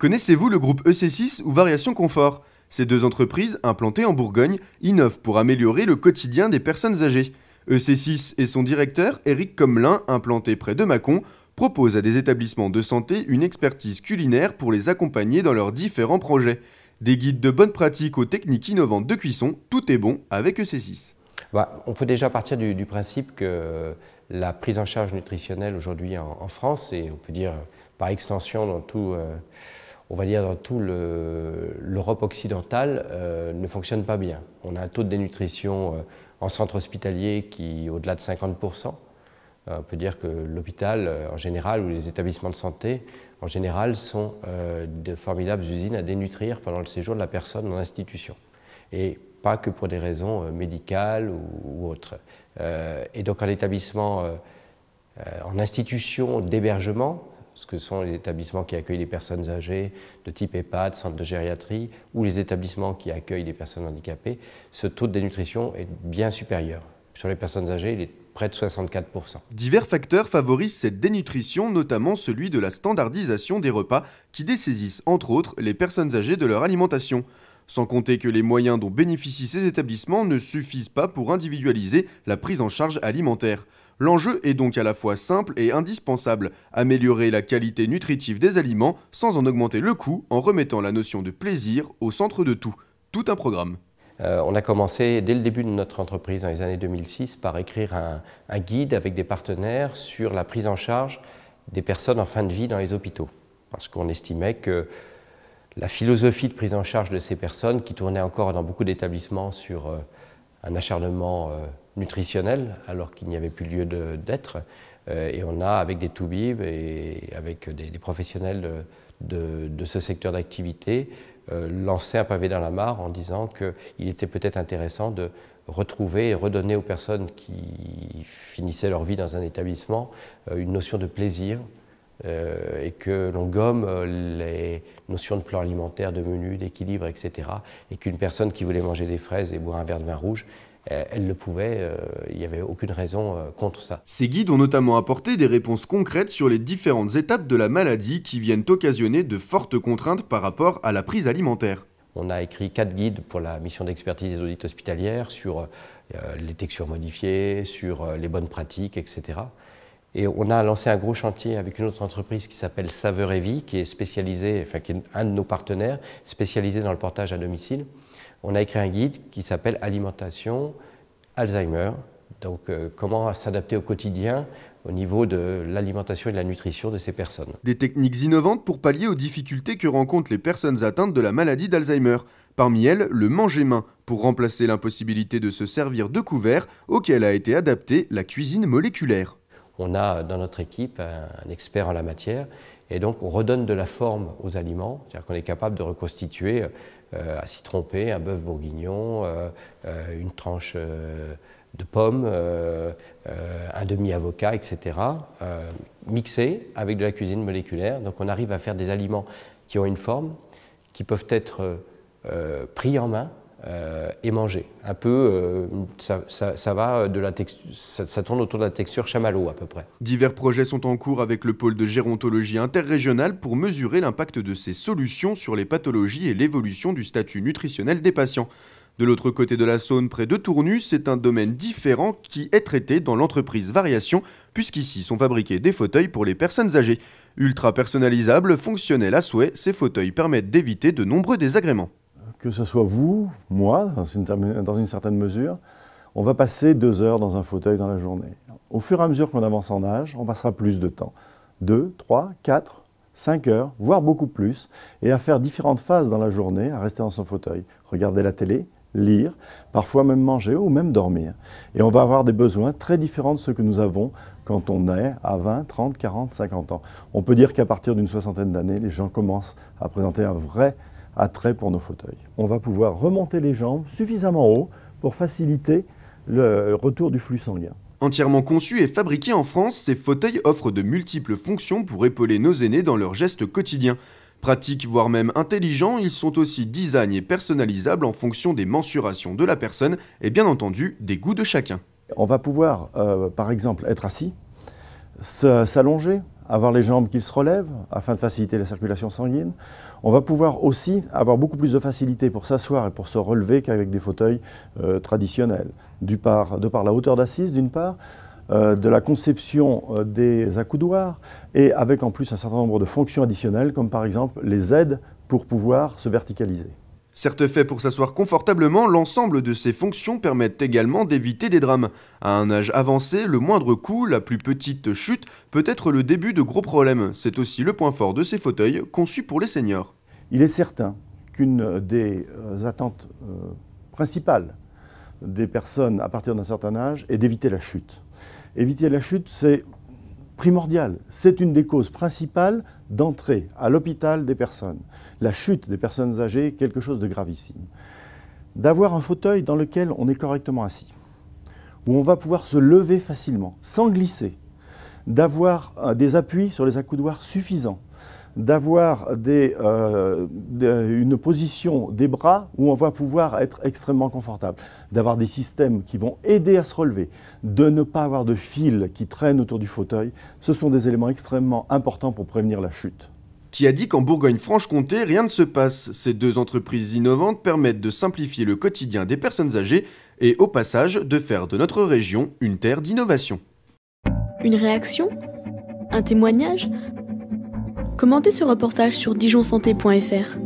Connaissez-vous le groupe EC6 ou Variation Confort? Ces deux entreprises, implantées en Bourgogne, innovent pour améliorer le quotidien des personnes âgées. EC6 et son directeur, Éric Commelin, implanté près de Mâcon, proposent à des établissements de santé une expertise culinaire pour les accompagner dans leurs différents projets. Des guides de bonnes pratiques aux techniques innovantes de cuisson, tout est bon avec EC6. On peut déjà partir du principe que la prise en charge nutritionnelle aujourd'hui en France, et on peut dire par extension dans tout, l'Europe occidentale, ne fonctionne pas bien. On a un taux de dénutrition en centre hospitalier qui est au-delà de 50%. On peut dire que l'hôpital en général ou les établissements de santé en général sont de formidables usines à dénutrir pendant le séjour de la personne en institution. Et pas que pour des raisons médicales ou autres. Et donc en établissement, en institution d'hébergement, ce que sont les établissements qui accueillent les personnes âgées de type EHPAD, centre de gériatrie, ou les établissements qui accueillent les personnes handicapées, ce taux de dénutrition est bien supérieur. Sur les personnes âgées, il est près de 64%. Divers facteurs favorisent cette dénutrition, notamment celui de la standardisation des repas qui dessaisissent entre autres les personnes âgées de leur alimentation. Sans compter que les moyens dont bénéficient ces établissements ne suffisent pas pour individualiser la prise en charge alimentaire. L'enjeu est donc à la fois simple et indispensable, améliorer la qualité nutritive des aliments sans en augmenter le coût en remettant la notion de plaisir au centre de tout. Tout un programme. On a commencé dès le début de notre entreprise, dans les années 2006, par écrire un guide avec des partenaires sur la prise en charge des personnes en fin de vie dans les hôpitaux. Parce qu'on estimait que la philosophie de prise en charge de ces personnes, qui tournait encore dans beaucoup d'établissements sur un acharnement nutritionnel, alors qu'il n'y avait plus lieu d'être, et on a, avec des toubibs et avec des professionnels de ce secteur d'activité, lancé un pavé dans la mare en disant qu'il était peut-être intéressant de retrouver et redonner aux personnes qui finissaient leur vie dans un établissement une notion de plaisir, et que l'on gomme les notions de plan alimentaire, de menu, d'équilibre, etc. Et qu'une personne qui voulait manger des fraises et boire un verre de vin rouge, elle le pouvait, il n'y avait aucune raison contre ça. Ces guides ont notamment apporté des réponses concrètes sur les différentes étapes de la maladie qui viennent occasionner de fortes contraintes par rapport à la prise alimentaire. On a écrit 4 guides pour la mission d'expertise et d'audit hospitalière sur les textures modifiées, sur les bonnes pratiques, etc. Et on a lancé un gros chantier avec une autre entreprise qui s'appelle Saveur et Vie, qui est spécialisée, qui est un de nos partenaires, spécialisé dans le portage à domicile. On a écrit un guide qui s'appelle Alimentation Alzheimer. Donc comment s'adapter au quotidien au niveau de l'alimentation et de la nutrition de ces personnes. Des techniques innovantes pour pallier aux difficultés que rencontrent les personnes atteintes de la maladie d'Alzheimer. Parmi elles, le manger-main, pour remplacer l'impossibilité de se servir de couverts, auquel a été adaptée la cuisine moléculaire. On a dans notre équipe un expert en la matière et donc on redonne de la forme aux aliments, c'est-à-dire qu'on est capable de reconstituer à s'y tromper un bœuf bourguignon, une tranche de pomme, un demi-avocat, etc. Mixé avec de la cuisine moléculaire. Donc on arrive à faire des aliments qui ont une forme, qui peuvent être pris en main et mangés. Un peu, ça va de la texture, ça tourne autour de la texture chamallow à peu près. Divers projets sont en cours avec le pôle de gérontologie interrégionale pour mesurer l'impact de ces solutions sur les pathologies et l'évolution du statut nutritionnel des patients. De l'autre côté de la Saône, près de Tournus, c'est un domaine différent qui est traité dans l'entreprise Variation, puisqu'ici sont fabriqués des fauteuils pour les personnes âgées. Ultra personnalisables, fonctionnels à souhait, ces fauteuils permettent d'éviter de nombreux désagréments. Que ce soit vous, moi, dans une certaine mesure, on va passer 2 heures dans un fauteuil dans la journée. Au fur et à mesure qu'on avance en âge, on passera plus de temps. 2, 3, 4, 5 heures, voire beaucoup plus, et à faire différentes phases dans la journée, à rester dans son fauteuil. Regarder la télé, lire, parfois même manger ou même dormir. Et on va avoir des besoins très différents de ceux que nous avons quand on est à 20, 30, 40, 50 ans. On peut dire qu'à partir d'une soixantaine d'années, les gens commencent à présenter un vrai attrait pour nos fauteuils. On va pouvoir remonter les jambes suffisamment haut pour faciliter le retour du flux sanguin. Entièrement conçus et fabriqués en France, ces fauteuils offrent de multiples fonctions pour épauler nos aînés dans leurs gestes quotidiens. Pratiques, voire même intelligents, ils sont aussi design et personnalisables en fonction des mensurations de la personne et bien entendu des goûts de chacun. On va pouvoir, par exemple, être assis, s'allonger, avoir les jambes qui se relèvent afin de faciliter la circulation sanguine. On va pouvoir aussi avoir beaucoup plus de facilité pour s'asseoir et pour se relever qu'avec des fauteuils traditionnels. De par la hauteur d'assise d'une part, de la conception des accoudoirs et avec en plus un certain nombre de fonctions additionnelles comme par exemple les aides pour pouvoir se verticaliser. Certes fait pour s'asseoir confortablement, l'ensemble de ces fonctions permettent également d'éviter des drames. À un âge avancé, le moindre coup, la plus petite chute, peut être le début de gros problèmes. C'est aussi le point fort de ces fauteuils conçus pour les seniors. Il est certain qu'une des attentes principales des personnes à partir d'un certain âge est d'éviter la chute. Éviter la chute, c'est primordial. C'est une des causes principales d'entrée à l'hôpital des personnes. La chute des personnes âgées est quelque chose de gravissime. D'avoir un fauteuil dans lequel on est correctement assis, où on va pouvoir se lever facilement, sans glisser, d'avoir des appuis sur les accoudoirs suffisants, d'avoir une position des bras où on va pouvoir être extrêmement confortable, d'avoir des systèmes qui vont aider à se relever, de ne pas avoir de fils qui traînent autour du fauteuil, ce sont des éléments extrêmement importants pour prévenir la chute. Qui a dit qu'en Bourgogne-Franche-Comté, rien ne se passe? Ces deux entreprises innovantes permettent de simplifier le quotidien des personnes âgées et au passage de faire de notre région une terre d'innovation. Une réaction? Un témoignage? Commentez ce reportage sur dijonsanté.fr.